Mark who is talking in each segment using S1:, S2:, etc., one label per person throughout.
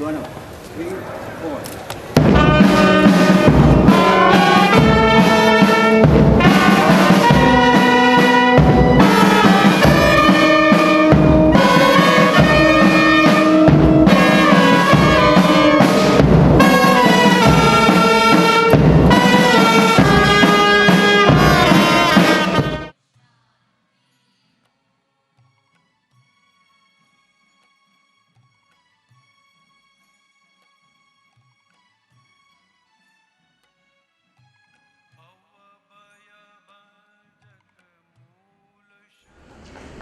S1: Bueno, 3, 4.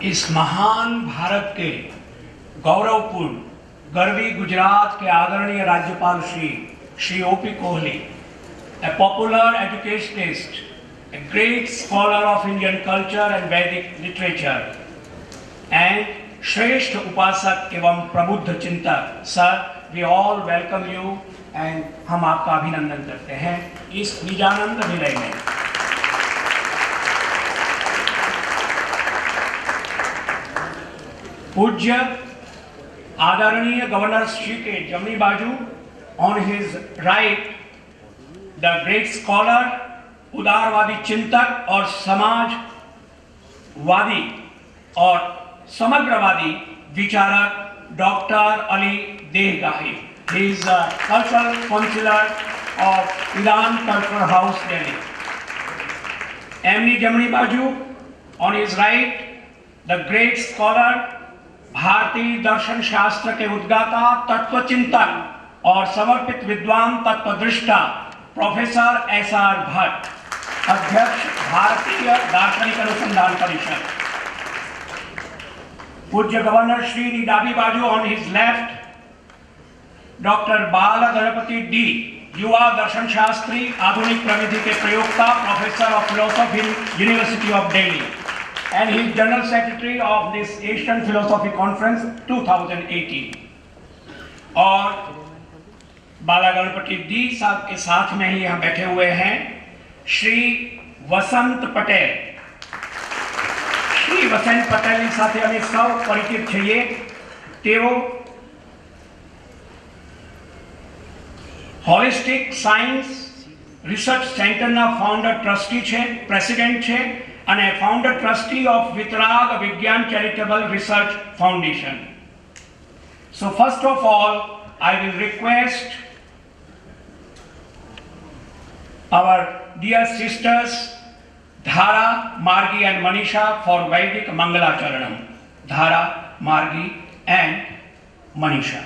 S2: इस महान भारत के गौरवपूर्ण गर्वी गुजरात के आदरणीय राज्यपाल Shri OP Kohli, a popular educationist, a great scholar of Indian culture and Vedic literature, and श्रेष्ठ उपासक एवं प्रबुद्ध चिंतक, sir, we all welcome you and हम आपका अभिनंदन करते हैं इस निजानंद निलय में। पूज्य आदरणीय गवर्नर श्री के जमनी बाजू, on his right the great scholar, उदारवादी चिंतक और समाजवादी और समग्रवादी विचारक doctor Ali Dehgahi. He is cultural counsellor of Iran cultural house Delhi. एमनी जमनी बाजू, on his right the great scholar, भारतीय दर्शन शास्त्र के उद्गाता, तत्वचिंतक और समर्पित विद्वान तत्वदृष्टा प्रोफेसर SR भट्ट, अध्यक्ष भारतीय दार्शनिक अनुसंधान परिषद। पूज्य गवर्नर श्री डाबी बाजू, ऑन हिज लेफ्ट डॉक्टर बाल गणपति डी, युवा दर्शन शास्त्री, आधुनिक प्रविधि के प्रयोक्ता, professor of philosophy, university of Delhi, and he is General Secretary of this Asian Philosophy Conference 2018. और बाला गणपति डी साहब के साथ में ही यहाँ बैठे हुए हैं श्री वसंत पटेल। श्री वसंत पटेल साथ अमे सौ परिचित छे। तेओ holistic science research centre founder trustee है, प्रेसिडेंट है અને फाउंडर ट्रस्टी ऑफ वितराग विज्ञान charitable research foundation. So first of all, I will request our dear sisters Dhara, Margi and Manisha for Vedic Mangala Charanam. Dhara, Margi and Manisha.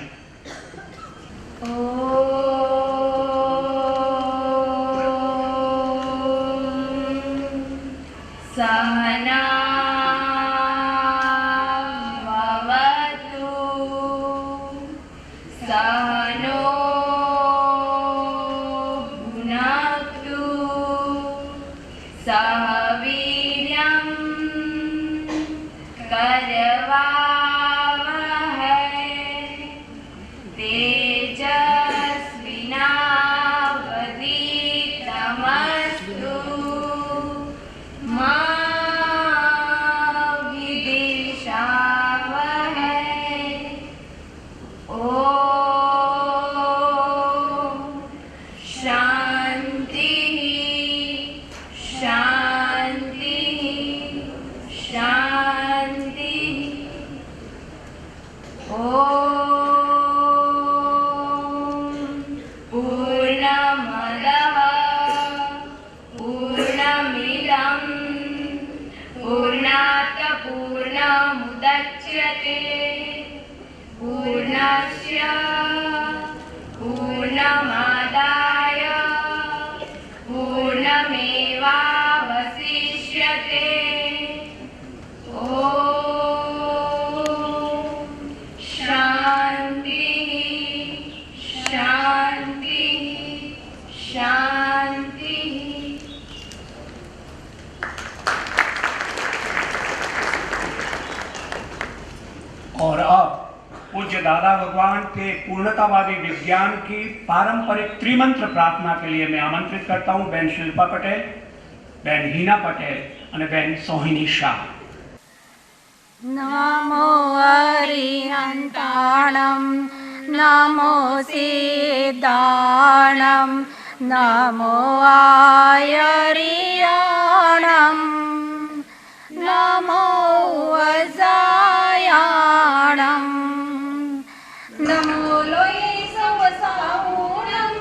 S3: सहना भवतु सहनो भुनक्तु सह वीर्यं करवावहै तेजस्विनावधीतमस्तु मा पूर्णमुदच्यते पूर्णस्य पूर्णमादाय पूर्णमेवावशिष्यते। शांति शांति शांति।
S2: और अब पूज्य दादा भगवान के पूर्णतावादी विज्ञान की पारंपरिक त्रिमंत्र प्रार्थना के लिए मैं आमंत्रित करता हूं बहन शिल्पा पटेल, बहन हीना पटेल और बहन सोहिनी शाह।
S4: नमो अरिहन्ताणं नमो सिद्धाणं नमो आयर्याणं नमो वजायाणं नमो लोये सवसाहूणं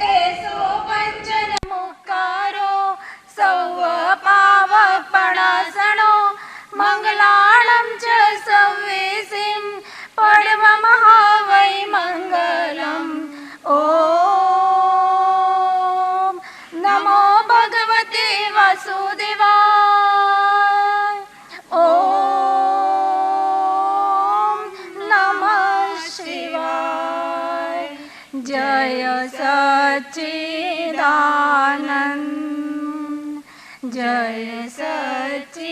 S4: एसो पञ्चनमुक्कारो सौवपावपणासनो मंगलाणं च सव्वेसिं पडवमहा वै मंगलम्। ॐ नमो भगवते वासुदेवाय। ॐ नमः शिवाय। जय सच्चिदानन्द जय सच्चिदानन्द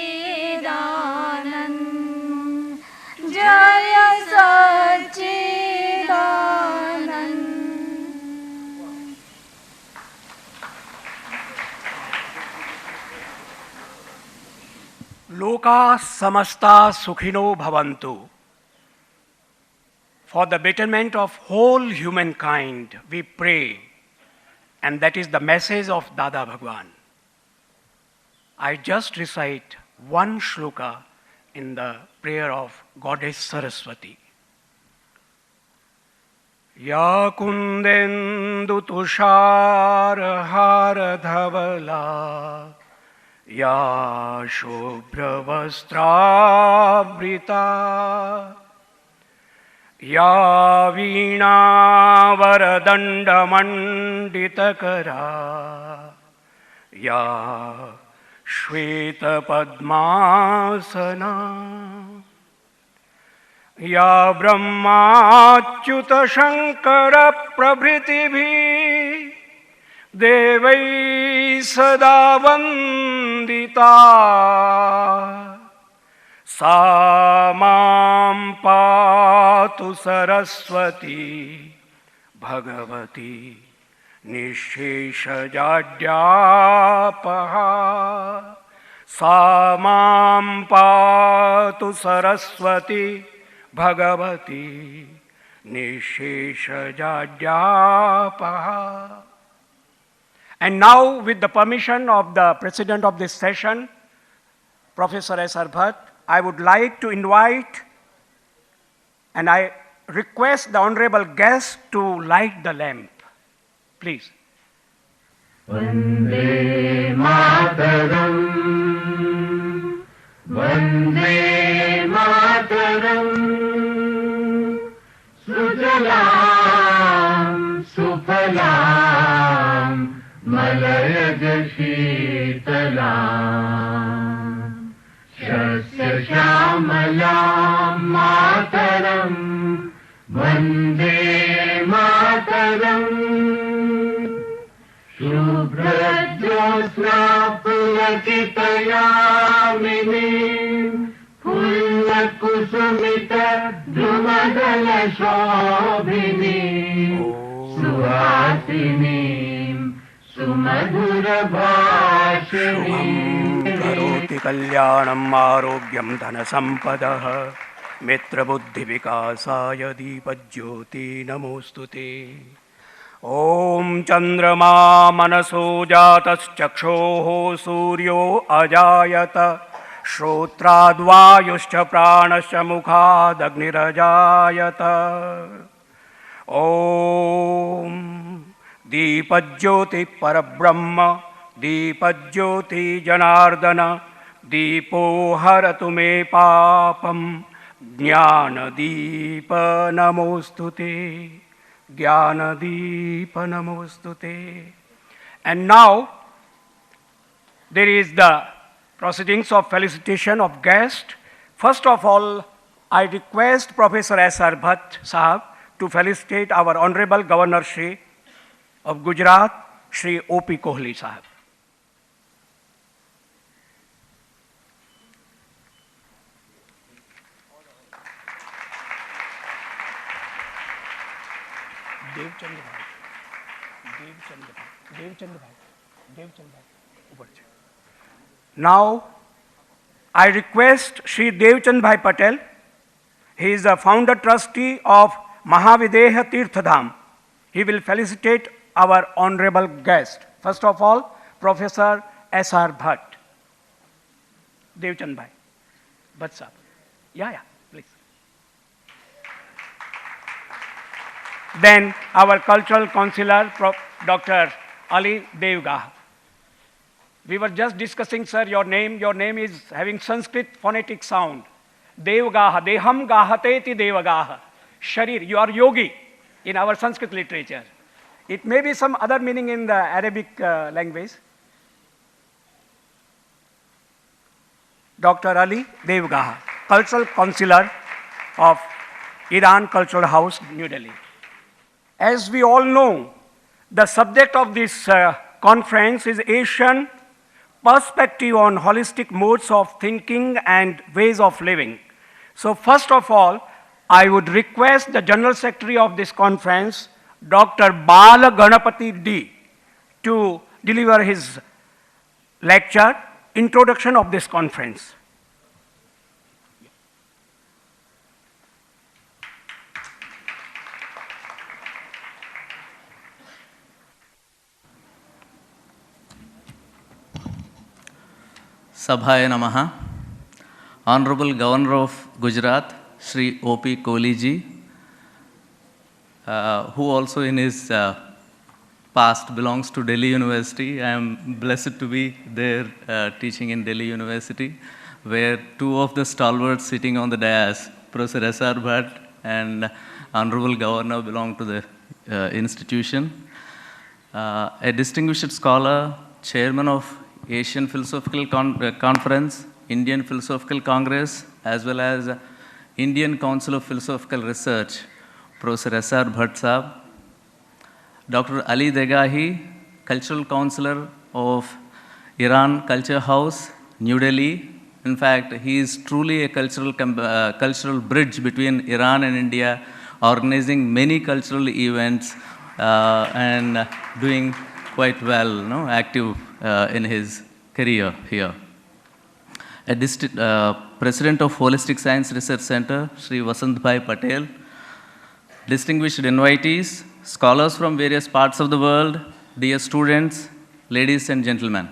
S4: जय सच्चिदानन्द।
S2: लोका समस्ता सुखिनो भवन्तु। For the betterment of whole humankind, we pray, and that is the message of Dada Bhagwan. I just recite one shloka in the prayer of Goddess Saraswati. Ya kundendu tushar har dhavala ya shubhra vastravrita या वीणा वरदंड मंडितकरा या श्वेत पद्मासना या ब्रह्माच्युत शंकर प्रभृतिभिः देवैः सदा वंदिता सा मां पातु सरस्वती भगवती निःशेषजाड्यापहा सा मां पातु Saraswati Bhagwati निःशेषजाड्यापहा. And now, with the permission of the president of this session, Professor S.R. Bhatt, I would like to invite and I request the honorable guest to light the lamp. Please.
S5: Vande Mataram, Vande Mataram, Sujalam, Sufalam, Malayaj Sheetalam, Shasya Shamalam Mataram, Vande Mataram, Shubhra-jyosna pulakitayaminim, Pulla-kusumita drumadala-shobhinim, Suhasinim, Sumadhura-bhashinim.
S2: Karoti kalyanam arogyam dhanasampadah mitrabuddhivikasaya deepajyoti namostute. Om Chandrama Manaso Jataschakshoho Suryo Ajayata Shrotraadvayuscha Pranascha Mukhadagnirajayata. Om Deepajyoti Parabrahma Deepajyoti Janardana Deepo Haratu Me Papam Jnana Deepa Namostute. Jnanadeepa Namostute. And now, there is the proceedings of felicitation of guests. First of all, I request Professor S.R. Bhatt Sahab to felicitate our Honorable Governor Shri of Gujarat, Shri O.P. Kohli Sahab. Now, I request Shri Devchand Bhai Patel. He is the founder trustee of Mahavideha Tirthadham. He will felicitate our honorable guest. First of all, Professor S.R. Bhatt. Devchand Bhai. Bhatt Sahab. Yeah, please. Then our cultural counselor, Dr. Ali Devgah. We were just discussing, sir, your name is having Sanskrit phonetic sound. Devgaha, Deham Gahateti Devagaha. Sharir, you are yogi in our Sanskrit literature. It may be some other meaning in the Arabic language. Dr. Ali Devgaha, cultural counselor of Iran Cultural House, New Delhi. As we all know, the subject of this conference is Asian perspective on holistic modes of thinking and ways of living. So first of all, I would request the General Secretary of this conference, Dr. Bala Ganapati D, to deliver his lecture, introduction of this conference.
S6: Sabhaya Namaha. Honorable Governor of Gujarat, Shri O.P. Kohli ji, who also in his past belongs to Delhi University. I am blessed to be there teaching in Delhi University, where two of the stalwarts sitting on the dais, Professor S.R. Bhatt and Honorable Governor, belong to the institution. A distinguished scholar, chairman of Asian Philosophical Conference, Indian Philosophical Congress, as well as Indian Council of Philosophical Research, Professor S.R. Bhatt Sahab, Dr. Ali Degahi, Cultural Counselor of Iran Culture House, New Delhi. In fact, he is truly a cultural bridge between Iran and India, organizing many cultural events and doing quite well, active in his career here. President of Holistic Science Research Center, Sri Vasantbhai Patel, distinguished invitees, scholars from various parts of the world, dear students, ladies and gentlemen.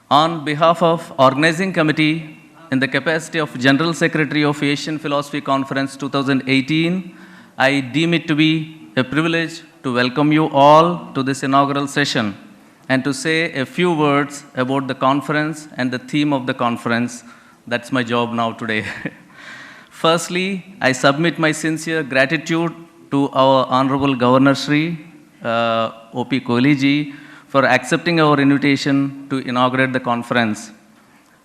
S6: On behalf of organizing committee, in the capacity of General Secretary of Asian Philosophy Conference 2018, I deem it to be a privilege to welcome you all to this inaugural session and to say a few words about the conference and the theme of the conference. That's my job now today. Firstly, I submit my sincere gratitude to our Honorable Governor Shri O.P. Kohli ji for accepting our invitation to inaugurate the conference.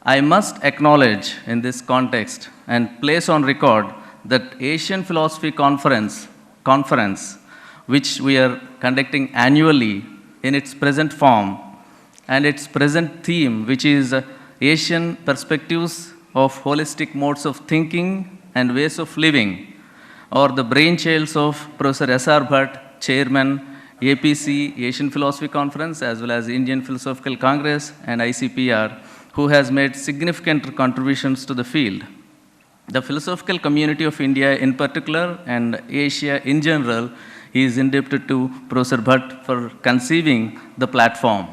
S6: I must acknowledge in this context and place on record that Asian Philosophy Conference, which we are conducting annually in its present form, and its present theme, which is Asian Perspectives of Holistic Modes of Thinking and Ways of Living, or the brainchilds of Professor S.R. Bhatt, Chairman, APC, Asian Philosophy Conference, as well as Indian Philosophical Congress and ICPR, who has made significant contributions to the field. The philosophical community of India in particular and Asia in general is indebted to Professor Bhatt for conceiving the platform.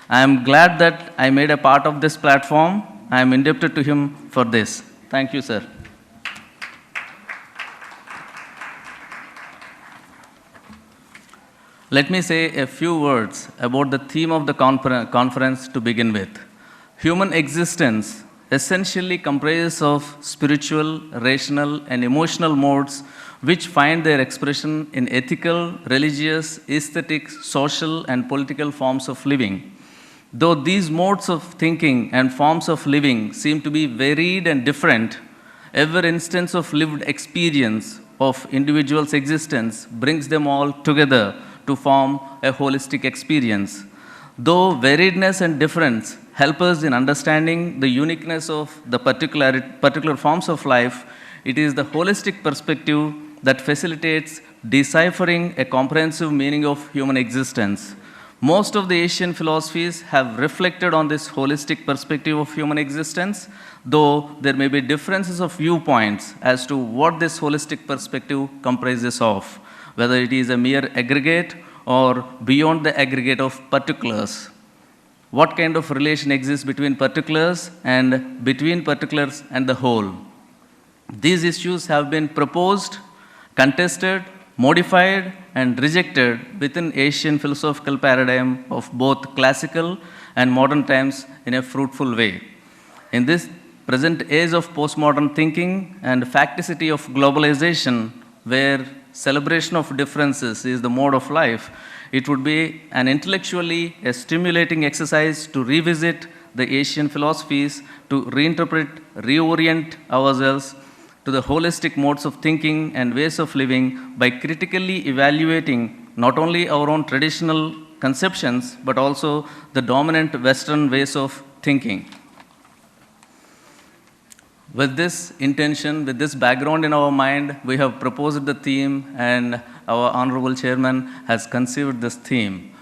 S6: I am glad that I made a part of this platform. I am indebted to him for this. Thank you, sir. Let me say a few words about the theme of the conference to begin with. Human existence essentially comprises of spiritual, rational, and emotional modes which find their expression in ethical, religious, aesthetic, social, and political forms of living. Though these modes of thinking and forms of living seem to be varied and different, every instance of lived experience of individuals' existence brings them all together to form a holistic experience. Though variedness and difference help us in understanding the uniqueness of the particular forms of life, it is the holistic perspective that facilitates deciphering a comprehensive meaning of human existence. Most of the Asian philosophies have reflected on this holistic perspective of human existence, though there may be differences of viewpoints as to what this holistic perspective comprises of, whether it is a mere aggregate or beyond the aggregate of particulars. What kind of relation exists between particulars and between particulars and the whole? These issues have been proposed, contested, modified, and rejected within Asian philosophical paradigm of both classical and modern times in a fruitful way. In this present age of postmodern thinking and facticity of globalization, where celebration of differences is the mode of life, it would be an intellectually stimulating exercise to revisit the Asian philosophies, to reinterpret, reorient ourselves to the holistic modes of thinking and ways of living by critically evaluating not only our own traditional conceptions, but also the dominant Western ways of thinking. With this intention, with this background in our mind, we have proposed the theme, and our Honorable Chairman has conceived this theme.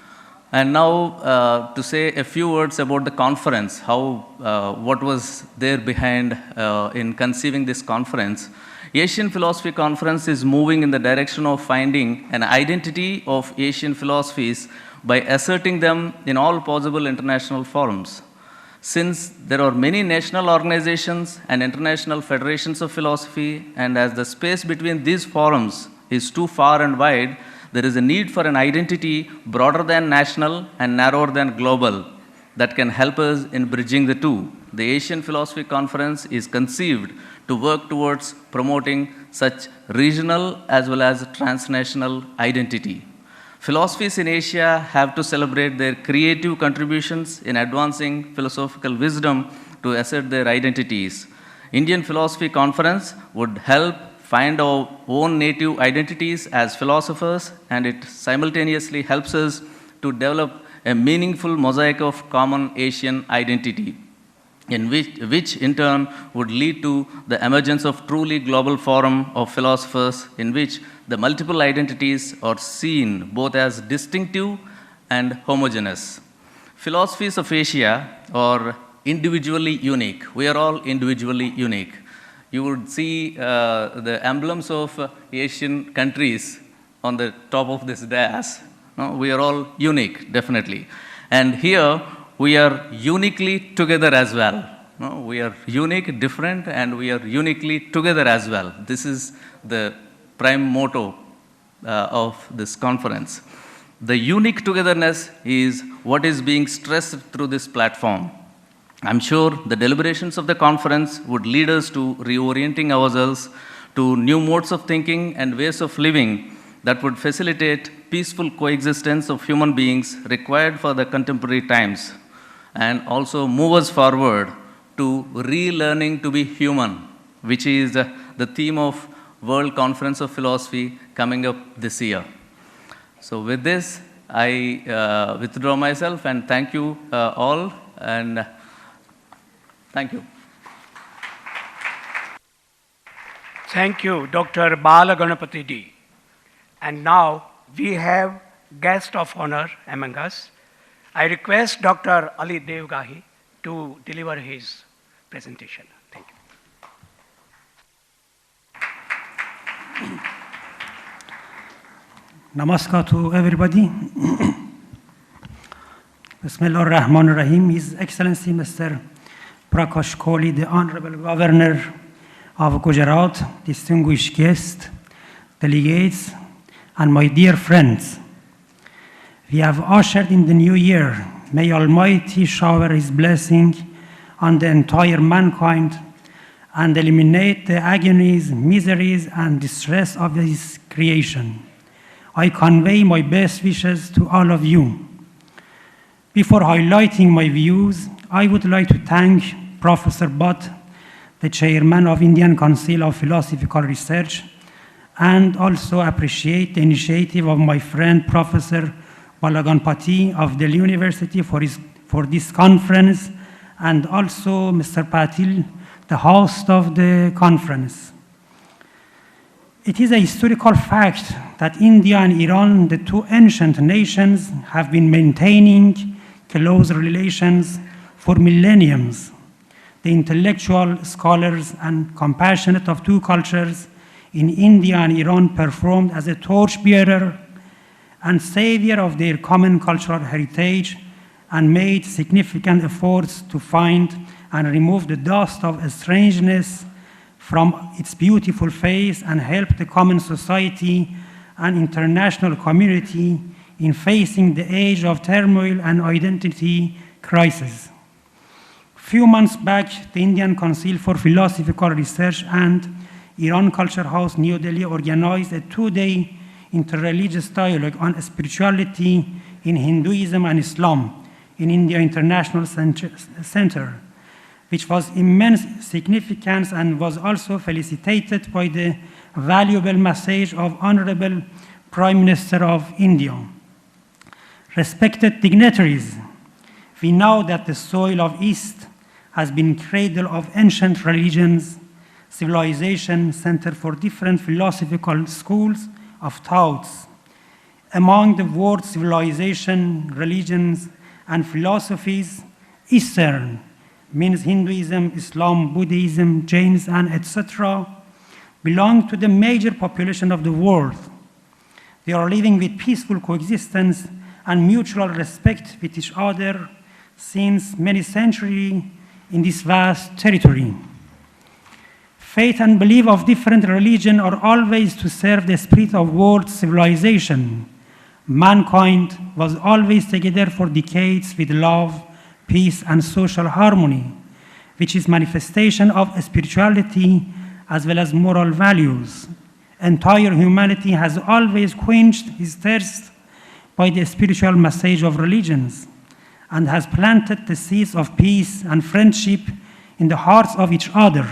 S6: And now to say a few words about the conference, what was there behind in conceiving this conference. Asian Philosophy Conference is moving in the direction of finding an identity of Asian philosophies by asserting them in all possible international forums. Since there are many national organizations and international federations of philosophy, and as the space between these forums is too far and wide, there is a need for an identity broader than national and narrower than global that can help us in bridging the two. The Asian Philosophy Conference is conceived to work towards promoting such regional as well as transnational identity. Philosophies in Asia have to celebrate their creative contributions in advancing philosophical wisdom to assert their identities. Indian Philosophy Conference would help find our own native identities as philosophers, and it simultaneously helps us to develop a meaningful mosaic of common Asian identity. which in turn would lead to the emergence of truly global forum of philosophers in which the multiple identities are seen both as distinctive and homogeneous. Philosophies of Asia are individually unique. We are all individually unique. You would see the emblems of Asian countries on the top of this dais. No, we are all unique, definitely. And here, we are uniquely together as well. No, we are unique, different, and we are uniquely together as well. This is the prime motto of this conference. The unique togetherness is what is being stressed through this platform. I'm sure the deliberations of the conference would lead us to reorienting ourselves to new modes of thinking and ways of living that would facilitate peaceful coexistence of human beings required for the contemporary times, and also move us forward to relearning to be human, which is the theme of World Conference of Philosophy coming up this year. So with this, I withdraw myself and thank you all, and thank you.
S2: Thank you, Dr. Bala Ganapati D. And now we have guest of honor among us. I request Dr. Ali Devgahi to deliver his presentation. Thank you.
S7: Namaskar to everybody. Bismillah ar-Rahman ar-Rahim. His Excellency Mr. Prakash Kohli, the Honorable Governor of Gujarat, distinguished guests, delegates, and my dear friends. We have ushered in the new year. May Almighty shower His blessing on the entire mankind and eliminate the agonies, miseries, and distress of His creation. I convey my best wishes to all of you. Before highlighting my views, I would like to thank Professor Bhatt, the Chairman of Indian Council of Philosophical Research, and also appreciate the initiative of my friend Professor Bala Ganapati of Delhi University for this conference, and also Mr. Patil, the host of the conference. It is a historical fact that India and Iran, the two ancient nations, have been maintaining close relations for millenniums. The intellectual, scholars, and compassionate of two cultures in India and Iran performed as a torchbearer and savior of their common cultural heritage, and made significant efforts to find and remove the dust of strangeness from its beautiful face and help the common society and international community in facing the age of turmoil and identity crisis. Few months back, the Indian Council for Philosophical Research and Iran Culture House, New Delhi, organized a two-day interreligious dialogue on spirituality in Hinduism and Islam in India International Center, which was immense significance and was also felicitated by the valuable message of Honorable Prime Minister of India. Respected dignitaries, we know that the soil of East has been cradle of ancient religions, civilization, center for different philosophical schools of thoughts. Among the world's civilization, religions, and philosophies, Eastern means Hinduism, Islam, Buddhism, Jainism, and etc., belong to the major population of the world. They are living with peaceful coexistence and mutual respect with each other since many centuries in this vast territory. Faith and belief of different religions are always to serve the spirit of world civilization. Mankind was always together for decades with love, peace, and social harmony, which is manifestation of spirituality as well as moral values. Entire humanity has always quenched his thirst by the spiritual message of religions and has planted the seeds of peace and friendship in the hearts of each other.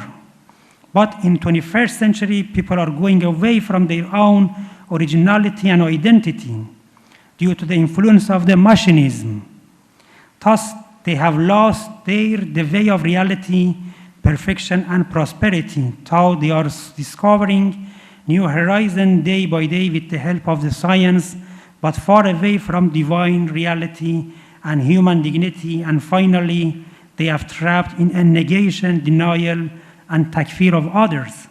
S7: But in 21st century, people are going away from their own originality and identity due to the influence of the machinism. Thus, They have lost the way of reality, perfection, and prosperity. Though they are discovering new horizons day by day with the help of the science, but far away from divine reality and human dignity. And finally, they are trapped in a negation, denial, and takfir of others.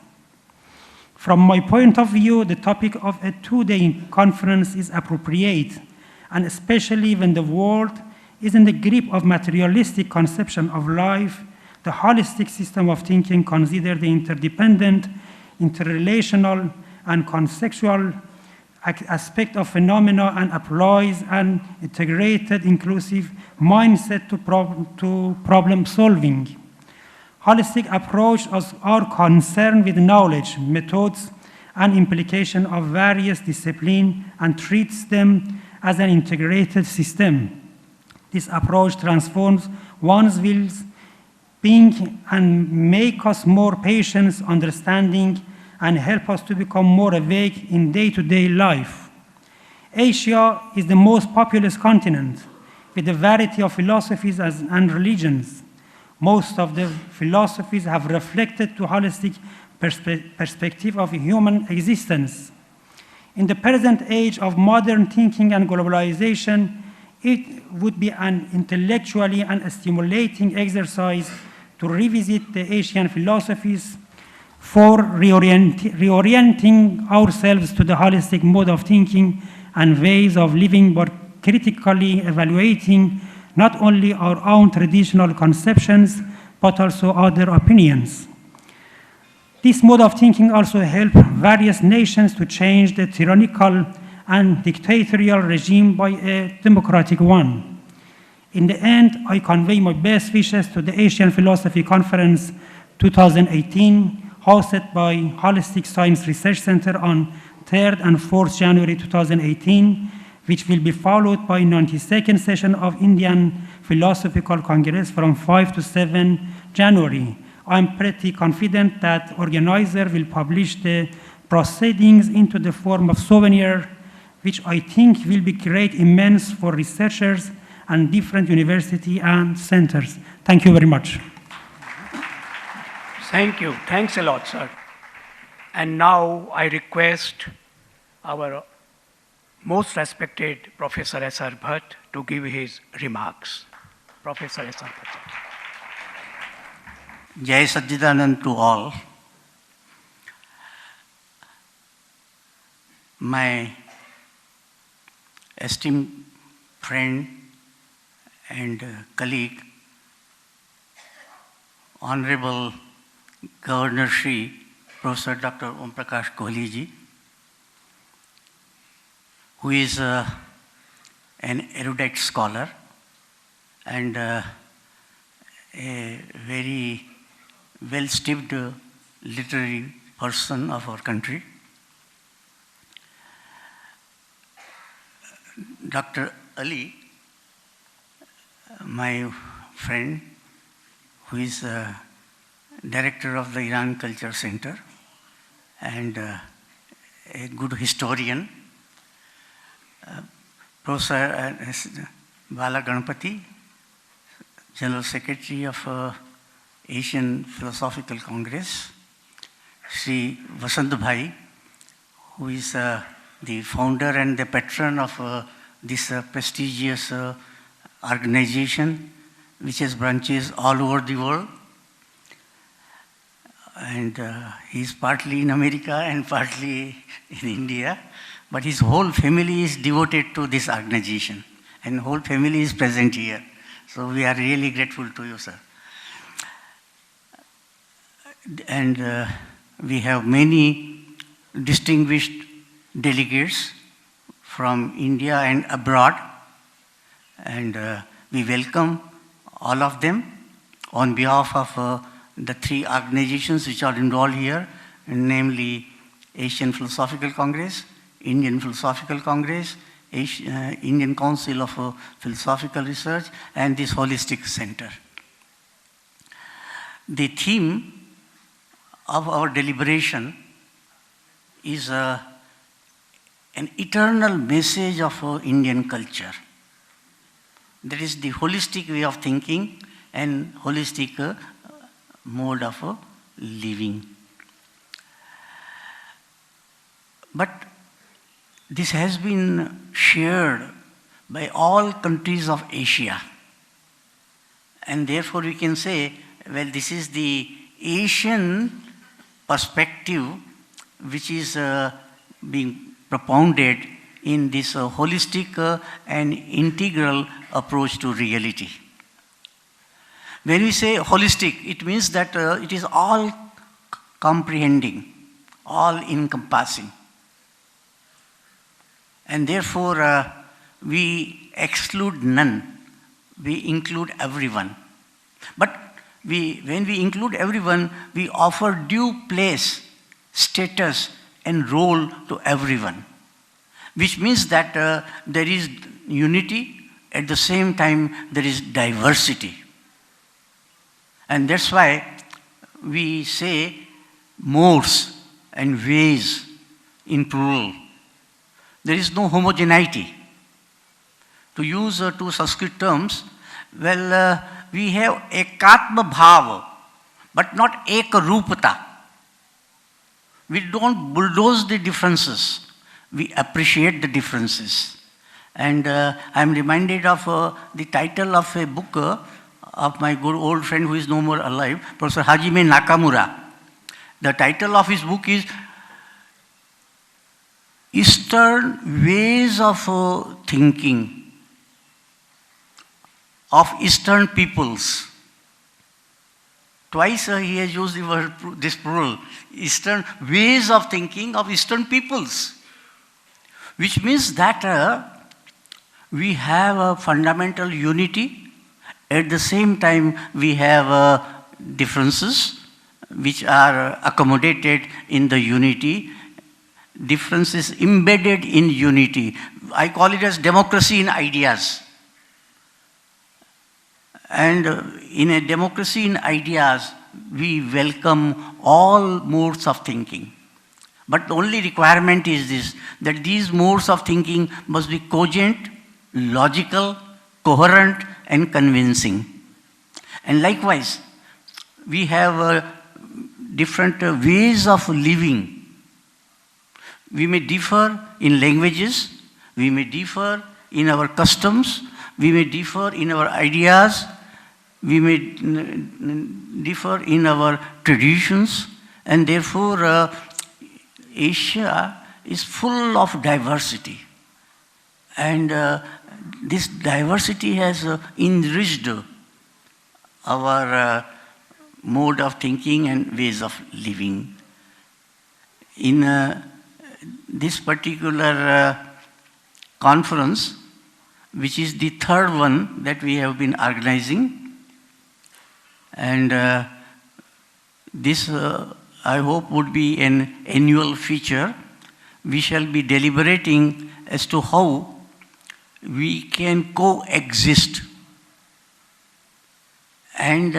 S7: From my point of view, the topic of a two-day conference is appropriate, and especially when the world is in the grip of materialistic conception of life, the holistic system of thinking considers the interdependent, interrelational, and conceptual aspect of phenomena and applies an integrated, inclusive mindset to problem solving. Holistic approaches are concerned with knowledge, methods, and implication of various disciplines and treats them as an integrated system. This approach transforms one's being and makes us more patient, understanding, and help us to become more awake in day-to-day life. Asia is the most populous continent with a variety of philosophies and religions. Most of the philosophies have reflected to holistic perspective of human existence. In the present age of modern thinking and globalization, it would be an intellectually and stimulating exercise to revisit the Asian philosophies for reorienting ourselves to the holistic mode of thinking and ways of living, but critically evaluating not only our own traditional conceptions, but also other opinions. This mode of thinking also helped various nations to change the tyrannical and dictatorial regime by a democratic one. In the end, I convey my best wishes to the Asian Philosophy Conference 2018, hosted by Holistic Science Research Center on 3rd and 4th January 2018, which will be followed by 92nd session of Indian Philosophical Congress from 5 to 7 January. I'm pretty confident that organizer will publish the proceedings into the form of souvenir, which I think will be great immense for researchers and different university and centers. Thank you very much.
S2: Thank you. Thanks a lot, sir. And now I request our most respected Professor S.R. Bhatt to give his remarks. Professor S.R. Bhatt.
S8: Jai Sajjidanand to all. My esteemed friend and colleague, Honorable Governor Shri Professor Dr. Om Prakash Kohli ji, who is an erudite scholar and a very well-steeped literary person of our country. Dr. Ali, my friend, who is director of the Iran Culture Center and a good historian. Professor Bala Ganapati, General Secretary of Asian Philosophical Congress. Sri Vasant Bhai, who is the founder and the patron of this prestigious organization, which has branches all over the world. And he's partly in America and partly in India, but his whole family is devoted to this organization, and whole family is present here. So we are really grateful to you, sir. And we have many distinguished delegates from India and abroad, and we welcome all of them on behalf of the three organizations which are involved here, namely Asian Philosophical Congress, Indian Philosophical Congress, Indian Council of Philosophical Research, and this Holistic Center. The theme of our deliberation is an eternal message of Indian culture. That is the holistic way of thinking and holistic mode of living. But this has been shared by all countries of Asia. And therefore we can say, well, this is the Asian perspective which is being propounded in this holistic and integral approach to reality. When we say holistic, it means that it is all comprehending, all encompassing. And therefore, we exclude none, we include everyone. But when we include everyone, we offer due place, status, and role to everyone, which means that there is unity, at the same time there is diversity. And that's why we say modes and ways in plural. There is no homogeneity. To use two Sanskrit terms, well, we have ekatma bhava, but not ekarupata. We don't bulldoze the differences. We appreciate the differences. And I'm reminded of the title of a book of my good old friend who is no more alive, Professor Hajime Nakamura. The title of his book is Eastern Ways of Thinking of Eastern Peoples. Twice he has used the word, this plural, Eastern Ways of Thinking of Eastern Peoples, which means that we have a fundamental unity. At the same time, we have differences which are accommodated in the unity, differences embedded in unity. I call it as democracy in ideas. And in a democracy in ideas, we welcome all modes of thinking. But the only requirement is this, that these modes of thinking must be cogent, logical, coherent, and convincing. And likewise, we have different ways of living. We may differ in languages, we may differ in our customs, we may differ in our ideas, we may differ in our traditions, and therefore Asia is full of diversity. And this diversity has enriched our mode of thinking and ways of living. In this particular conference, which is the third one that we have been organizing, and this I hope would be an annual feature. We shall be deliberating as to how we can coexist, and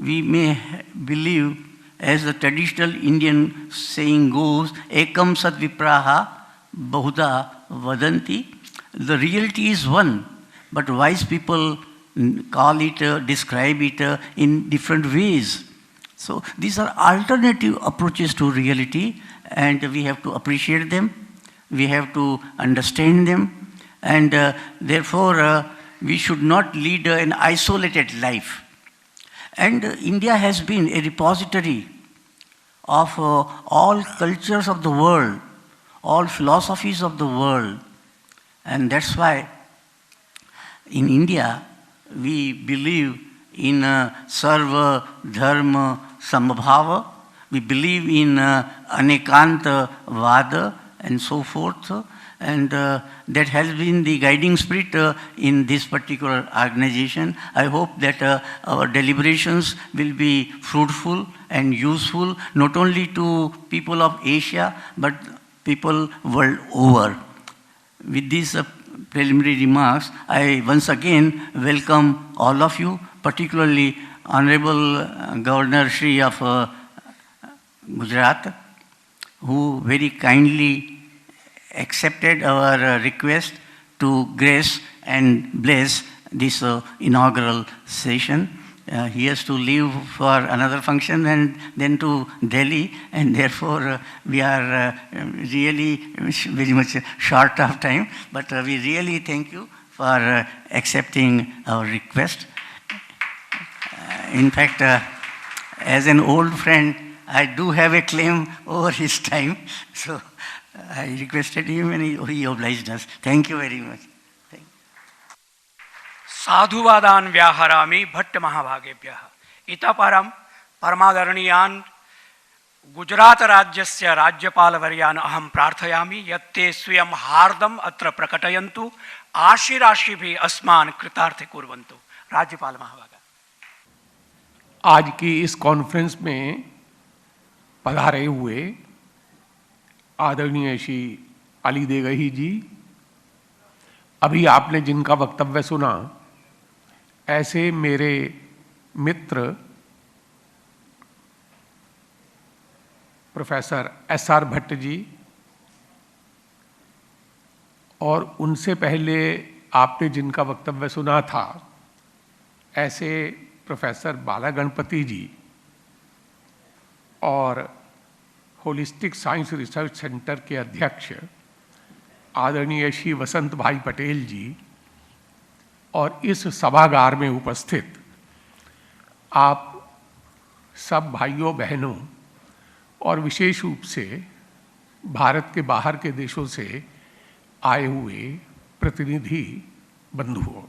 S8: we may believe, as the traditional Indian saying goes, ekam sat vipraha bahuda vadanti. The reality is one, but wise people call it, describe it in different ways. So these are alternative approaches to reality, and we have to appreciate them, we have to understand them, and therefore we should not lead an isolated life. And India has been a repository of all cultures of the world, all philosophies of the world, and that's why in India we believe in sarva dharma samabhava, we believe in anekanta vada and so forth, and that has been the guiding spirit in this particular organization. I hope that our deliberations will be fruitful and useful, not only to people of Asia, but people world over. With these preliminary remarks, I once again welcome all of you, particularly Honorable Governor Shri of Gujarat, who very kindly accepted our request to grace and bless this inaugural session. He has to leave for another function and then to Delhi, and therefore we are really very much short of time. But we really thank you for accepting our request. In fact, as an old friend, I do have a claim over his time, so I requested him and he obliged us. Thank you very much.
S2: साधुवादान व्याहरामि Bhatt महाभागेभ्यः। इतः परं परमादरणीयान् गुजरात राज्यस्य राज्यपालवर्यान् अहं प्रार्थयामि यत् ते स्वयं हार्दम् अत्र प्रकटयन्तु, आशीराशिभिः अस्मान् कृतार्थे कुर्वन्तु। राज्यपाल महाभागा।
S9: आज की इस कॉन्फ्रेंस में पधारे हुए आदरणीय श्री अली देगही जी, अभी आपने जिनका वक्तव्य सुना, ऐसे मेरे मित्र प्रोफेसर एस.आर. भट्ट जी, और उनसे पहले आपने जिनका वक्तव्य सुना था, ऐसे प्रोफेसर बाला गणपति जी और होलिस्टिक साइंस रिसर्च सेंटर के अध्यक्ष आदरणीय श्री वसंत भाई पटेल जी, और इस सभागार में उपस्थित आप सब भाइयों बहनों और विशेष रूप से भारत के बाहर के देशों से आए हुए प्रतिनिधि बंधुओं।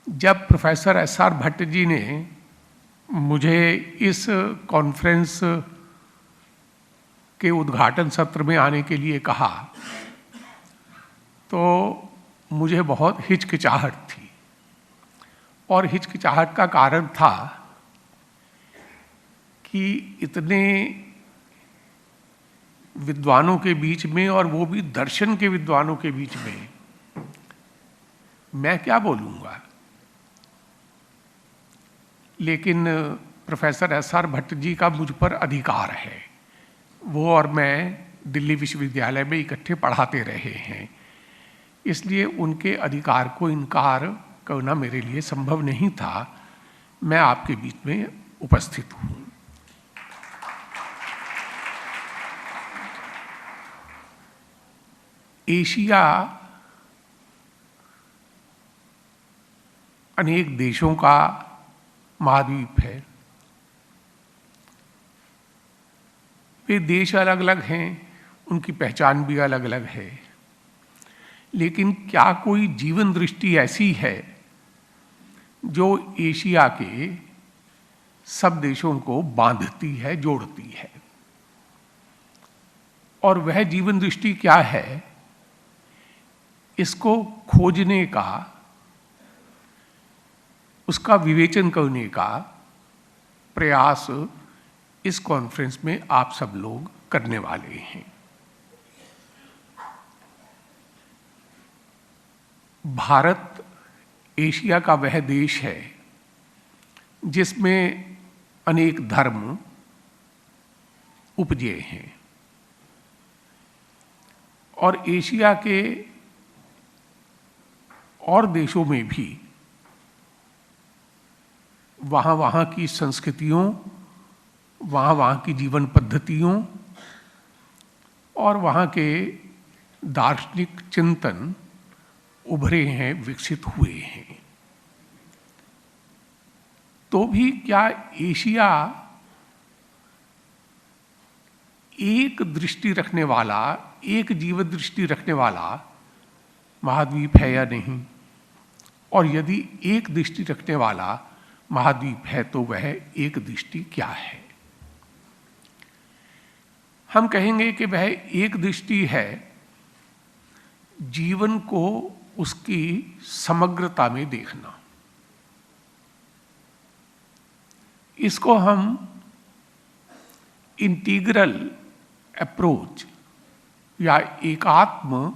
S9: जब प्रोफेसर एस.आर. भट्ट जी ने मुझे इस कॉन्फ्रेंस के उद्घाटन सत्र में आने के लिए कहा तो मुझे बहुत हिचकिचाहट थी, और हिचकिचाहट का कारण था कि इतने विद्वानों के बीच में, और वो भी दर्शन के विद्वानों के बीच में, मैं क्या बोलूँगा। लेकिन प्रोफेसर एस.आर. भट्ट जी का मुझ पर अधिकार है, वो और मैं दिल्ली विश्वविद्यालय में इकट्ठे पढ़ाते रहे हैं, इसलिए उनके अधिकार को इनकार करना मेरे लिए संभव नहीं था। मैं आपके बीच में उपस्थित हूँ। एशिया अनेक देशों का महाद्वीप है। वे देश अलग अलग हैं, उनकी पहचान भी अलग अलग है, लेकिन क्या कोई जीवन दृष्टि ऐसी है जो एशिया के सब देशों को बांधती है, जोड़ती है? और वह जीवन दृष्टि क्या है, इसको खोजने का, उसका विवेचन करने का प्रयास इस कॉन्फ्रेंस में आप सब लोग करने वाले हैं। भारत एशिया का वह देश है जिसमें अनेक धर्म उपजे हैं, और एशिया के और देशों में भी वहाँ की संस्कृतियों, वहाँ की जीवन पद्धतियों और वहाँ के दार्शनिक चिंतन उभरे हैं, विकसित हुए हैं। तो भी क्या एशिया एक दृष्टि रखने वाला, एक जीवन दृष्टि रखने वाला महाद्वीप है या नहीं? और यदि एक दृष्टि रखने वाला महाद्वीप है तो वह एक दृष्टि क्या है? हम कहेंगे कि वह एक दृष्टि है जीवन को उसकी समग्रता में देखना। इसको हम इंटीग्रल अप्रोच या एकात्म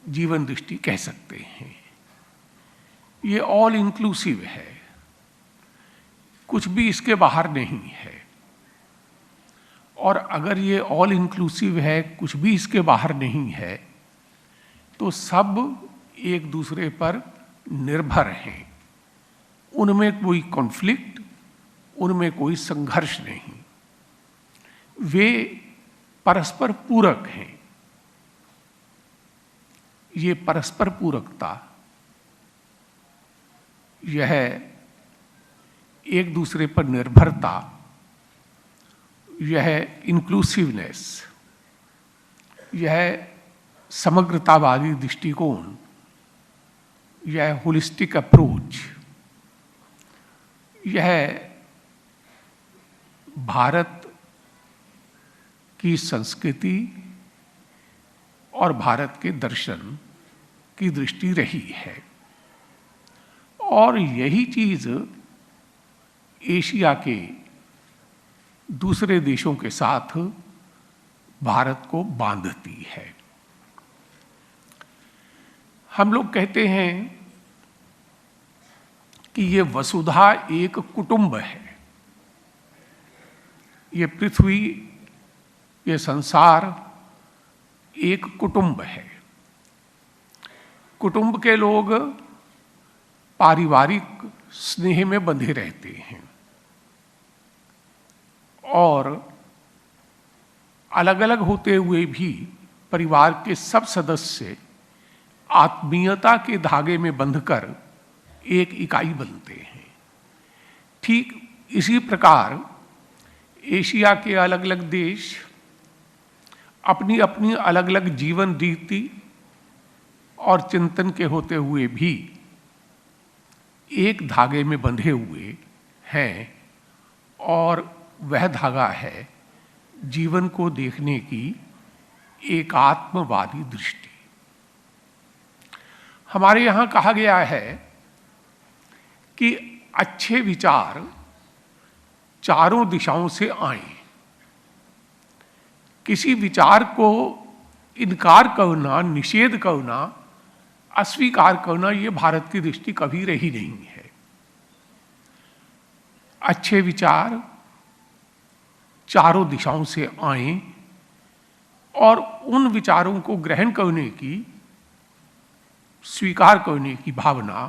S9: जीवन दृष्टि कह सकते हैं। ये ऑल इंक्लूसिव है, कुछ भी इसके बाहर नहीं है। और अगर ये ऑल इंक्लूसिव है, कुछ भी इसके बाहर नहीं है, तो सब एक दूसरे पर निर्भर हैं, उनमें कोई कॉन्फ्लिक्ट, उनमें कोई संघर्ष नहीं, वे परस्पर पूरक हैं। ये परस्पर पूरकता, यह एक दूसरे पर निर्भरता, यह इंक्लूसिवनेस, यह समग्रतावादी दृष्टिकोण, यह होलिस्टिक अप्रोच, यह भारत की संस्कृति और भारत के दर्शन की दृष्टि रही है। और यही चीज एशिया के दूसरे देशों के साथ भारत को बांधती है। हम लोग कहते हैं कि ये वसुधा एक कुटुंब है, ये पृथ्वी, ये संसार एक कुटुंब है। कुटुंब के लोग पारिवारिक स्नेह में बंधे रहते हैं और अलग अलग होते हुए भी परिवार के सब सदस्य आत्मीयता के धागे में बंधकर एक इकाई बनते हैं। ठीक इसी प्रकार एशिया के अलग अलग देश अपनी अपनी अलग अलग जीवन रीति और चिंतन के होते हुए भी एक धागे में बंधे हुए हैं, और वह धागा है जीवन को देखने की एकात्मवादी दृष्टि। हमारे यहाँ कहा गया है कि अच्छे विचार चारों दिशाओं से आएं। किसी विचार को इनकार करना, निषेध करना, अस्वीकार करना, ये भारत की दृष्टि कभी रही नहीं है। अच्छे विचार चारों दिशाओं से आएं और उन विचारों को ग्रहण करने की, स्वीकार करने की भावना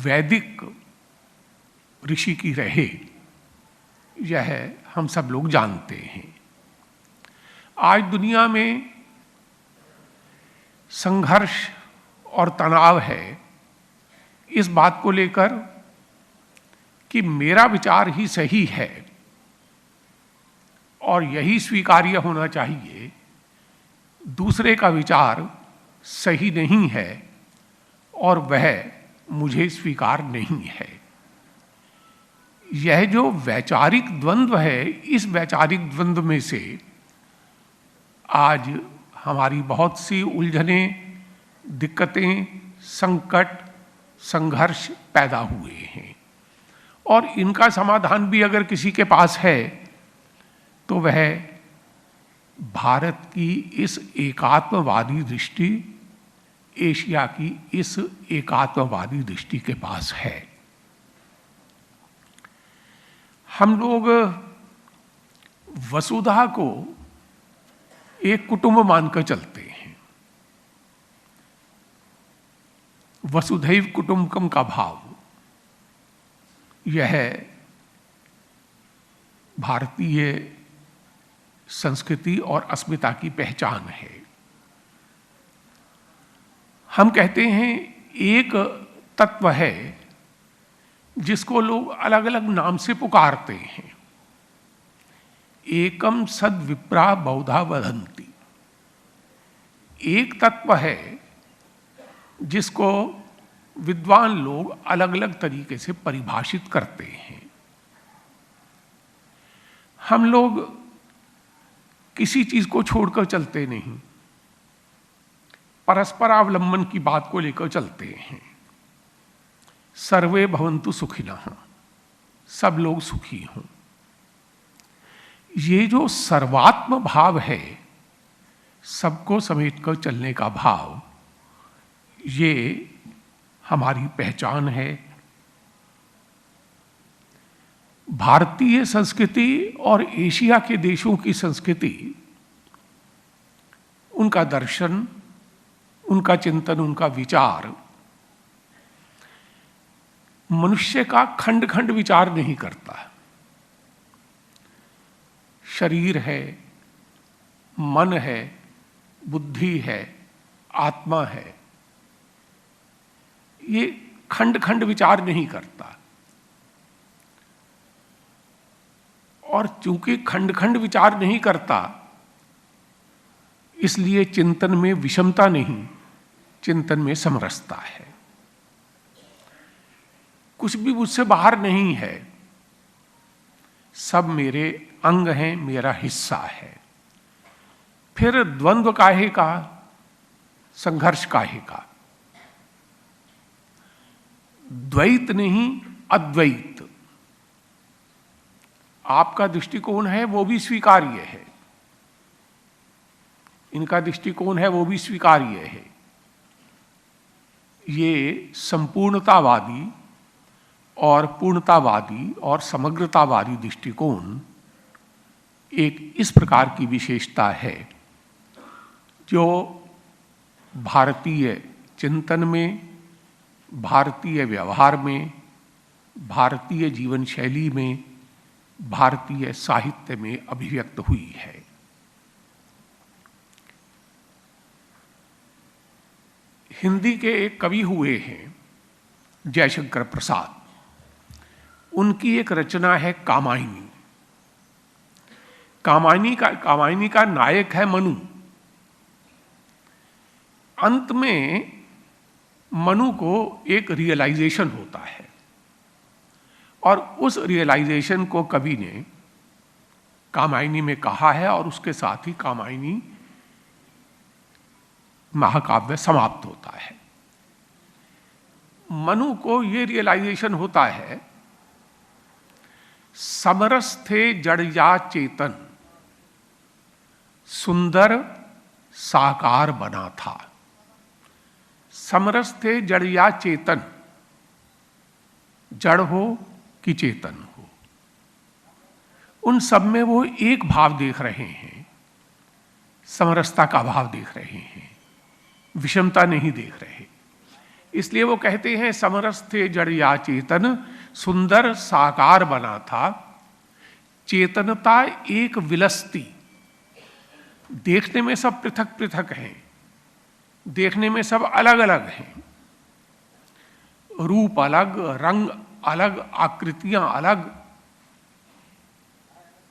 S9: वैदिक ऋषि की रहे, यह हम सब लोग जानते हैं। आज दुनिया में संघर्ष और तनाव है इस बात को लेकर कि मेरा विचार ही सही है और यही स्वीकार्य होना चाहिए, दूसरे का विचार सही नहीं है और वह मुझे स्वीकार नहीं है। यह जो वैचारिक द्वंद्व है, इस वैचारिक द्वंद्व में से आज हमारी बहुत सी उलझनें, दिक्कतें, संकट, संघर्ष पैदा हुए हैं। और इनका समाधान भी अगर किसी के पास है तो वह भारत की इस एकात्मवादी दृष्टि, एशिया की इस एकात्मवादी दृष्टि के पास है। हम लोग वसुधा को एक कुटुंब मानकर चलते हैं। वसुधैव कुटुंबकम का भाव, यह भारतीय संस्कृति और अस्मिता की पहचान है। हम कहते हैं एक तत्व है जिसको लोग अलग अलग नाम से पुकारते हैं। एकम सद विप्रा बहुधा वदन्ति। एक तत्व है जिसको विद्वान लोग अलग अलग तरीके से परिभाषित करते हैं। हम लोग किसी चीज को छोड़कर चलते नहीं, परस्परावलंबन की बात को लेकर चलते हैं। सर्वे भवन्तु सुखिनः, सब लोग सुखी हों। ये जो सर्वात्म भाव है, सबको समेटकर चलने का भाव, ये हमारी पहचान है। भारतीय संस्कृति और एशिया के देशों की संस्कृति, उनका दर्शन, उनका चिंतन, उनका विचार मनुष्य का खंड खंड विचार नहीं करता। शरीर है, मन है, बुद्धि है, आत्मा है, ये खंड खंड विचार नहीं करता। और चूंकि खंड खंड विचार नहीं करता, इसलिए चिंतन में विषमता नहीं, चिंतन में समरसता है। कुछ भी मुझसे बाहर नहीं है, सब मेरे अंग हैं, मेरा हिस्सा है। फिर द्वंद्व काहे का, संघर्ष काहे का? द्वैत नहीं, अद्वैत। आपका दृष्टिकोण है वो भी स्वीकार्य है, इनका दृष्टिकोण है वो भी स्वीकार्य है। ये संपूर्णतावादी और पूर्णतावादी और समग्रतावादी दृष्टिकोण एक इस प्रकार की विशेषता है जो भारतीय चिंतन में, भारतीय व्यवहार में, भारतीय जीवन शैली में, भारतीय साहित्य में अभिव्यक्त हुई है। हिंदी के एक कवि हुए हैं जयशंकर प्रसाद, उनकी एक रचना है कामायनी। कामायनी का नायक है मनु। अंत में मनु को एक रियलाइजेशन होता है और उस रियलाइजेशन को कवि ने कामायनी में कहा है और उसके साथ ही कामायनी महाकाव्य समाप्त होता है। मनु को ये रियलाइजेशन होता है, समरस थे जड़ या चेतन, सुंदर साकार बना था। समरस थे जड़ या चेतन, जड़ हो कि चेतन हो, उन सब में वो एक भाव देख रहे हैं, समरसता का भाव देख रहे हैं, विषमता नहीं देख रहे। इसलिए वो कहते हैं समरस थे जड़ या चेतन, सुंदर साकार बना था। चेतनता एक विलसती, देखने में सब पृथक पृथक हैं, देखने में सब अलग अलग हैं, रूप अलग, रंग अलग, आकृतियां अलग,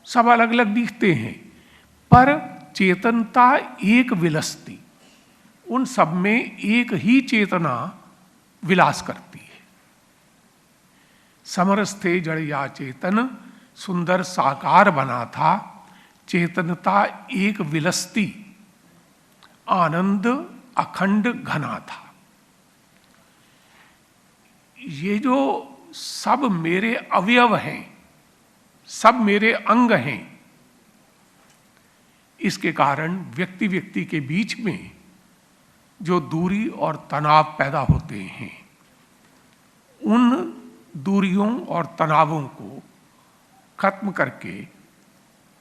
S9: सब अलग अलग दिखते हैं, पर चेतनता एक विलसती, उन सब में एक ही चेतना विलास करती है। समरस थे जड़ या चेतन, सुंदर साकार बना था। चेतनता एक विलसती, आनंद अखंड घना था। ये जो सब मेरे अवयव हैं, सब मेरे अंग हैं, इसके कारण व्यक्ति व्यक्ति के बीच में जो दूरी और तनाव पैदा होते हैं, उन दूरियों और तनावों को खत्म करके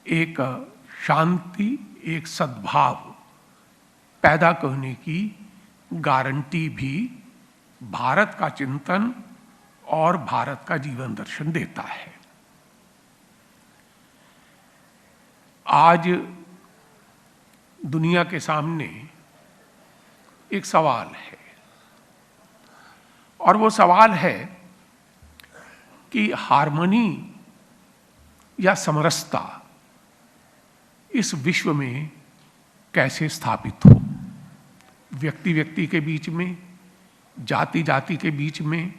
S9: एक शांति, एक सद्भाव पैदा करने की गारंटी भी भारत का चिंतन और भारत का जीवन दर्शन देता है। आज दुनिया के सामने एक सवाल है, और वो सवाल है कि हार्मनी या समरसता इस विश्व में कैसे स्थापित हो, व्यक्ति व्यक्ति के बीच में, जाति जाति के बीच में,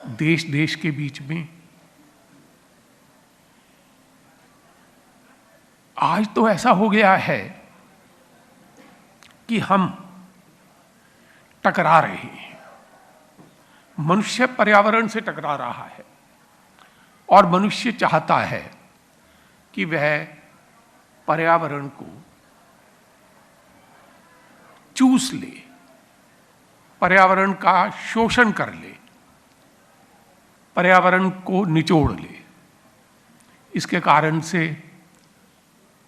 S9: देश देश के बीच में। आज तो ऐसा हो गया है कि हम टकरा रहे हैं, मनुष्य पर्यावरण से टकरा रहा है और मनुष्य चाहता है कि वह पर्यावरण को चूस ले, पर्यावरण का शोषण कर ले, पर्यावरण को निचोड़ ले। इसके कारण से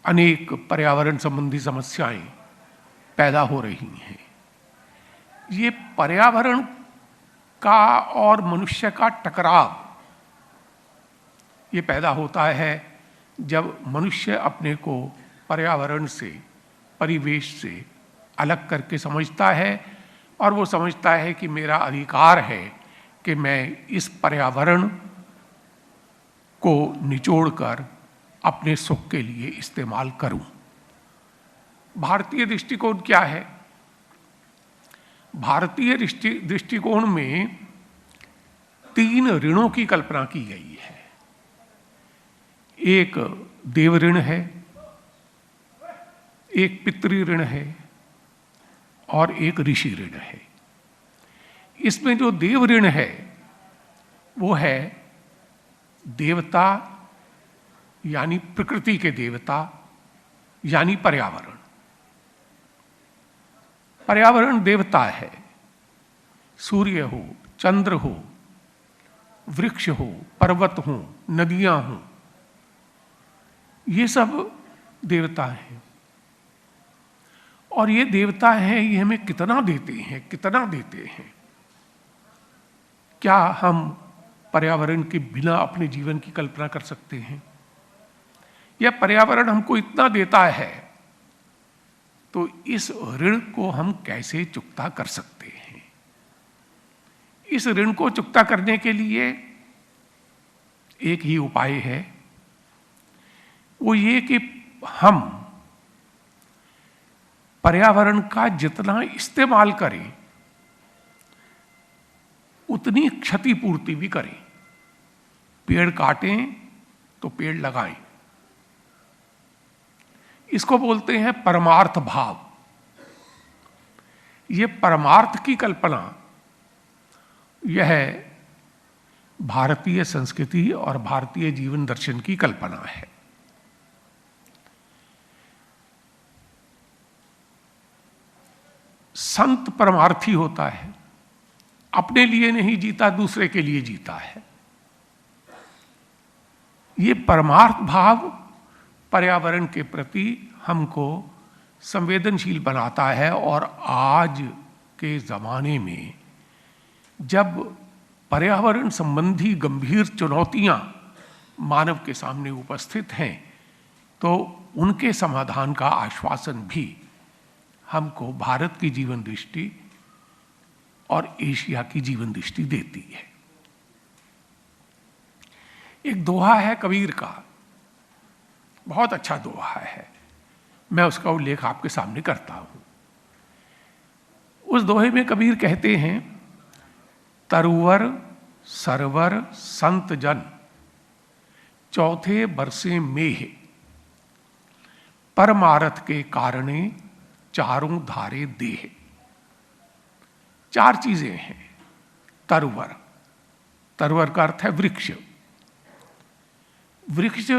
S9: अनेक पर्यावरण संबंधी समस्याएं पैदा हो रही हैं। ये पर्यावरण का और मनुष्य का टकराव ये पैदा होता है जब मनुष्य अपने को पर्यावरण से, परिवेश से अलग करके समझता है और वो समझता है कि मेरा अधिकार है कि मैं इस पर्यावरण को निचोड़कर अपने सुख के लिए इस्तेमाल करूं। भारतीय दृष्टिकोण क्या है? भारतीय दृष्टिकोण में 3 ऋणों की कल्पना की गई है। एक देव ऋण है, एक पितृ ऋण है और एक ऋषि ऋण है। इसमें जो देव ऋण है वो है देवता यानी प्रकृति के देवता यानी पर्यावरण। पर्यावरण देवता है, सूर्य हो, चंद्र हो, वृक्ष हो, पर्वत हो, नदियां हो, ये सब देवता हैं। और ये देवता हैं, ये हमें कितना देते हैं, कितना देते हैं। क्या हम पर्यावरण के बिना अपने जीवन की कल्पना कर सकते हैं? या पर्यावरण हमको इतना देता है तो इस ऋण को हम कैसे चुकता कर सकते हैं? इस ऋण को चुकता करने के लिए एक ही उपाय है, वो ये कि हम पर्यावरण का जितना इस्तेमाल करें उतनी क्षतिपूर्ति भी करें। पेड़ काटें तो पेड़ लगाएं। इसको बोलते हैं परमार्थ भाव। ये परमार्थ की कल्पना यह भारतीय संस्कृति और भारतीय जीवन दर्शन की कल्पना है। संत परमार्थी होता है, अपने लिए नहीं जीता, दूसरे के लिए जीता है। ये परमार्थ भाव पर्यावरण के प्रति हमको संवेदनशील बनाता है। और आज के ज़माने में जब पर्यावरण संबंधी गंभीर चुनौतियां मानव के सामने उपस्थित हैं तो उनके समाधान का आश्वासन भी हमको भारत की जीवन दृष्टि और एशिया की जीवन दृष्टि देती है। एक दोहा है कबीर का, बहुत अच्छा दोहा है, मैं उसका उल्लेख आपके सामने करता हूं। उस दोहे में कबीर कहते हैं, तरुवर सरवर संत जन चौथे बरसे मेह, परमारथ के कारणे चारों धारे देह। 4 चीजें हैं। तरुवर, तरुवर का अर्थ है वृक्ष। वृक्ष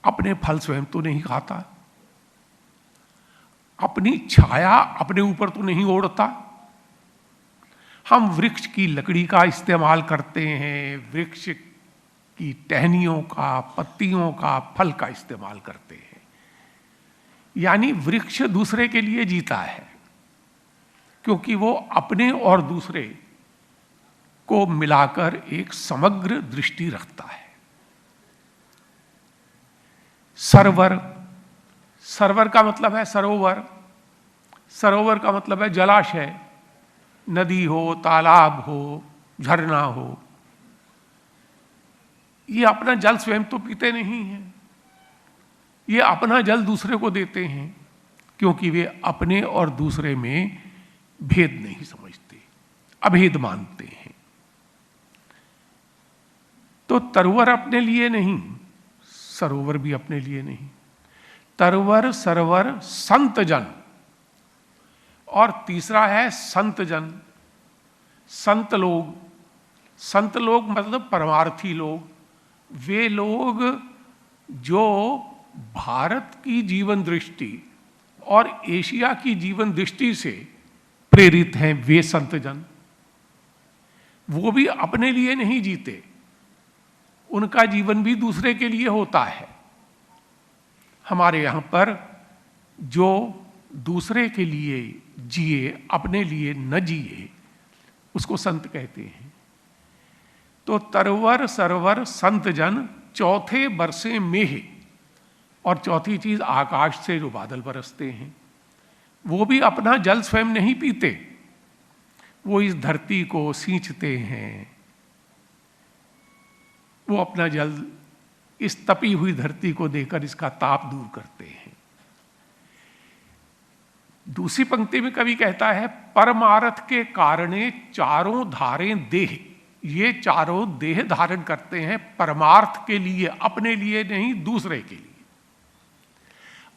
S9: अपने फल स्वयं तो नहीं खाता, अपनी छाया अपने ऊपर तो नहीं ओढ़ता। हम वृक्ष की लकड़ी का इस्तेमाल करते हैं, वृक्ष की टहनियों का, पत्तियों का, फल का इस्तेमाल करते हैं। यानी वृक्ष दूसरे के लिए जीता है क्योंकि वो अपने और दूसरे को मिलाकर एक समग्र दृष्टि रखता है। सरवर, सरवर का मतलब है सरोवर। सरोवर का मतलब है जलाशय, नदी हो, तालाब हो, झरना हो। ये अपना जल स्वयं तो पीते नहीं हैं, ये अपना जल दूसरे को देते हैं क्योंकि वे अपने और दूसरे में भेद नहीं समझते, अभेद मानते हैं। तो तरुवर अपने लिए नहीं, सरोवर भी अपने लिए नहीं। तरवर सरवर संत जन, और तीसरा है संत जन, संत लोग। संत लोग मतलब परमार्थी लोग, वे लोग जो भारत की जीवन दृष्टि और एशिया की जीवन दृष्टि से प्रेरित हैं, वे संत जन। वो भी अपने लिए नहीं जीते, उनका जीवन भी दूसरे के लिए होता है। हमारे यहाँ पर जो दूसरे के लिए जिए, अपने लिए न जिए, उसको संत कहते हैं। तो तरवर सरवर संत जन चौथे बरसे मेह, और चौथी चीज आकाश से जो बादल बरसते हैं, वो भी अपना जल स्वयं नहीं पीते, वो इस धरती को सींचते हैं, वो अपना जल इस तपी हुई धरती को देकर इसका ताप दूर करते हैं। दूसरी पंक्ति में कवि कहता है, परमार्थ के कारणे चारों धारें देह, ये चारों देह धारण करते हैं परमार्थ के लिए, अपने लिए नहीं, दूसरे के लिए।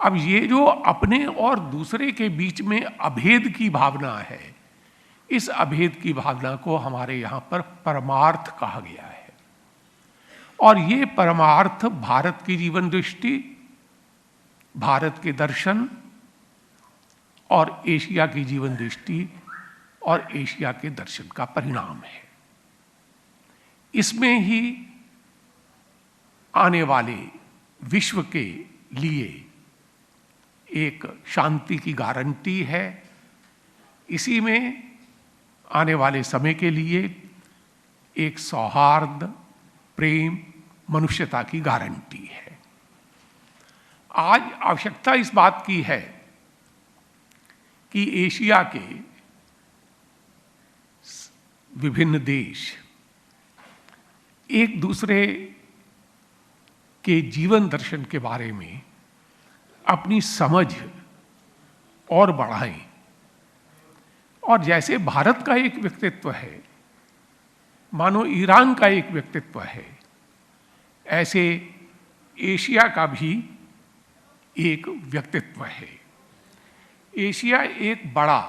S9: अब ये जो अपने और दूसरे के बीच में अभेद की भावना है, इस अभेद की भावना को हमारे यहाँ पर परमार्थ कहा गया है। और ये परमार्थ भारत की जीवन दृष्टि, भारत के दर्शन और एशिया की जीवन दृष्टि और एशिया के दर्शन का परिणाम है। इसमें ही आने वाले विश्व के लिए एक शांति की गारंटी है, इसी में आने वाले समय के लिए एक सौहार्द, प्रेम, मनुष्यता की गारंटी है। आज आवश्यकता इस बात की है कि एशिया के विभिन्न देश एक दूसरे के जीवन दर्शन के बारे में अपनी समझ और बढ़ाएं। और जैसे भारत का एक व्यक्तित्व है, मानो ईरान का एक व्यक्तित्व है, ऐसे एशिया का भी एक व्यक्तित्व है। एशिया एक बड़ा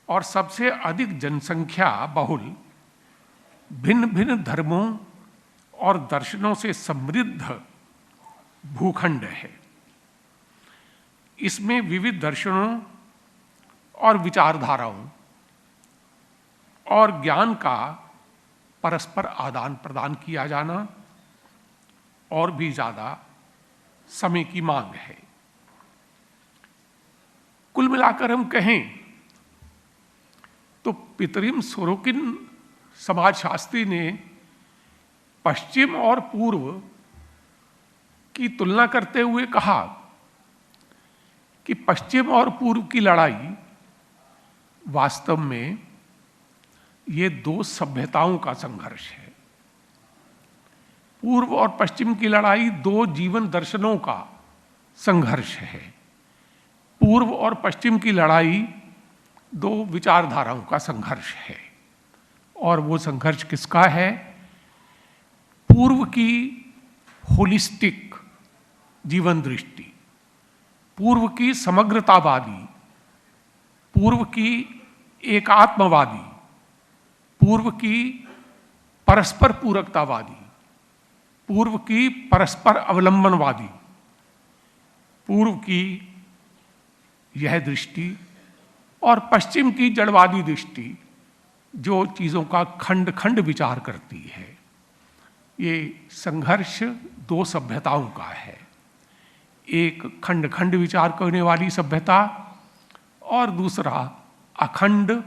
S9: और सबसे अधिक जनसंख्या बहुल, भिन्न भिन्न धर्मों और दर्शनों से समृद्ध भूखंड है। इसमें विविध दर्शनों और विचारधाराओं और ज्ञान का परस्पर आदान प्रदान किया जाना और भी ज्यादा समय की मांग है। कुल मिलाकर हम कहें तो पितरिम सोरोकिन समाजशास्त्री ने पश्चिम और पूर्व की तुलना करते हुए कहा कि पश्चिम और पूर्व की लड़ाई वास्तव में ये दो सभ्यताओं का संघर्ष है। पूर्व और पश्चिम की लड़ाई दो जीवन दर्शनों का संघर्ष है। पूर्व और पश्चिम की लड़ाई दो विचारधाराओं का संघर्ष है। और वो संघर्ष किसका है? पूर्व की होलिस्टिक जीवन दृष्टि, पूर्व की समग्रतावादी, पूर्व की एकात्मवादी, पूर्व की परस्पर पूरकतावादी, पूर्व की परस्पर अवलंबनवादी, पूर्व की यह दृष्टि और पश्चिम की जड़वादी दृष्टि जो चीज़ों का खंड खंड विचार करती है। ये संघर्ष दो सभ्यताओं का है, एक खंड खंड विचार करने वाली सभ्यता और दूसरा अखंड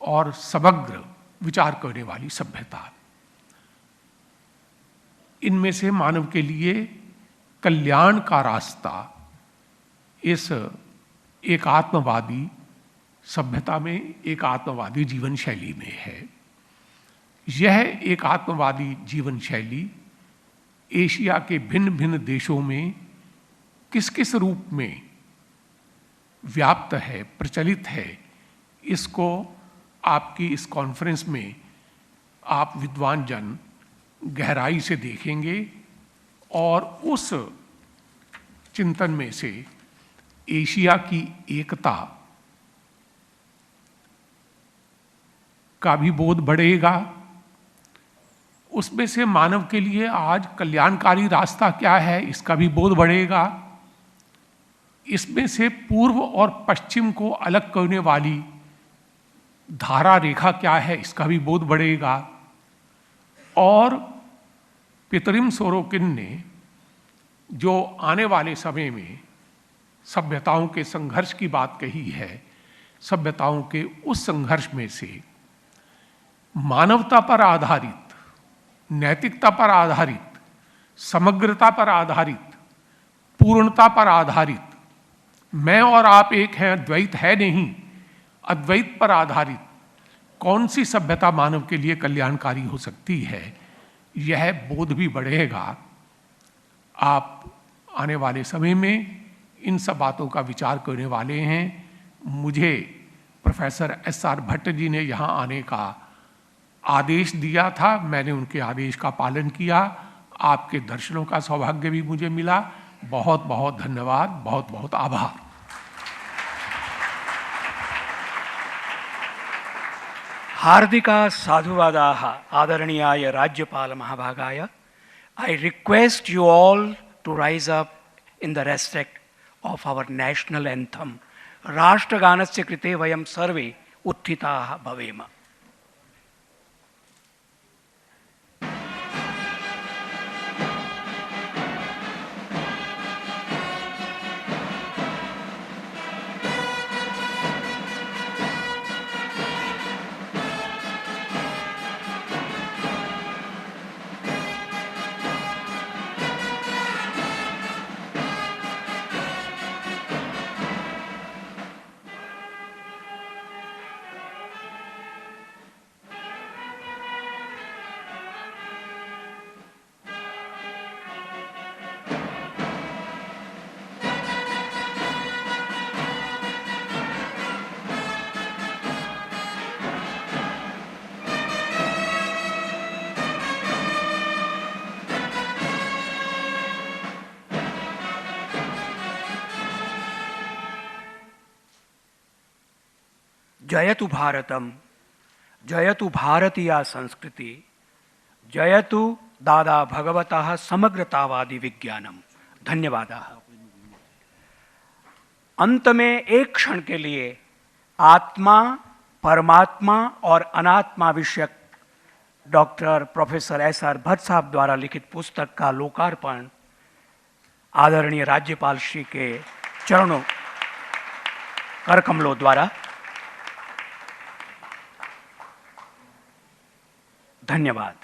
S9: और समग्र विचार करने वाली सभ्यता। इनमें से मानव के लिए कल्याण का रास्ता इस एकात्मवादी सभ्यता में, एकात्मवादी जीवन शैली में है। यह एकात्मवादी जीवन शैली एशिया के भिन्न भिन्न देशों में किस किस रूप में व्याप्त है, प्रचलित है, इसको आपकी इस कॉन्फ्रेंस में आप विद्वान जन गहराई से देखेंगे और उस चिंतन में से एशिया की एकता का भी बोध बढ़ेगा। उसमें से मानव के लिए आज कल्याणकारी रास्ता क्या है, इसका भी बोध बढ़ेगा। इसमें से पूर्व और पश्चिम को अलग करने वाली धारा रेखा क्या है, इसका भी बोध बढ़ेगा। और पितरिम सोरोकिन ने जो आने वाले समय में सभ्यताओं के संघर्ष की बात कही है, सभ्यताओं के उस संघर्ष में से मानवता पर आधारित, नैतिकता पर आधारित, समग्रता पर आधारित, पूर्णता पर आधारित, मैं और आप एक हैं, द्वैत है नहीं, अद्वैत पर आधारित कौन सी सभ्यता मानव के लिए कल्याणकारी हो सकती है, यह बोध भी बढ़ेगा। आप आने वाले समय में इन सब बातों का विचार करने वाले हैं। मुझे प्रोफेसर SR भट्ट जी ने यहाँ आने का आदेश दिया था, मैंने उनके आदेश का पालन किया। आपके दर्शनों का सौभाग्य भी मुझे मिला। बहुत बहुत धन्यवाद, बहुत बहुत आभार।
S2: हार्दिका साधुवादाः आदरणीयाय राज्यपाल महाभागाय। I request you all to rise up in the respect of our national anthem. राष्ट्रगानस्य कृते वयं सर्वे उत्थिताः भवेम। जयतु भारतम, जयतु भारतीय संस्कृति, जयतु दादा भगवतः समग्रतावादी विज्ञानम। धन्यवाद। अंत में एक क्षण के लिए आत्मा, परमात्मा और अनात्मा विषयक डॉक्टर प्रोफेसर SR भट्ट साहब द्वारा लिखित पुस्तक का लोकार्पण आदरणीय राज्यपाल श्री के चरणों करकमलों द्वारा। धन्यवाद।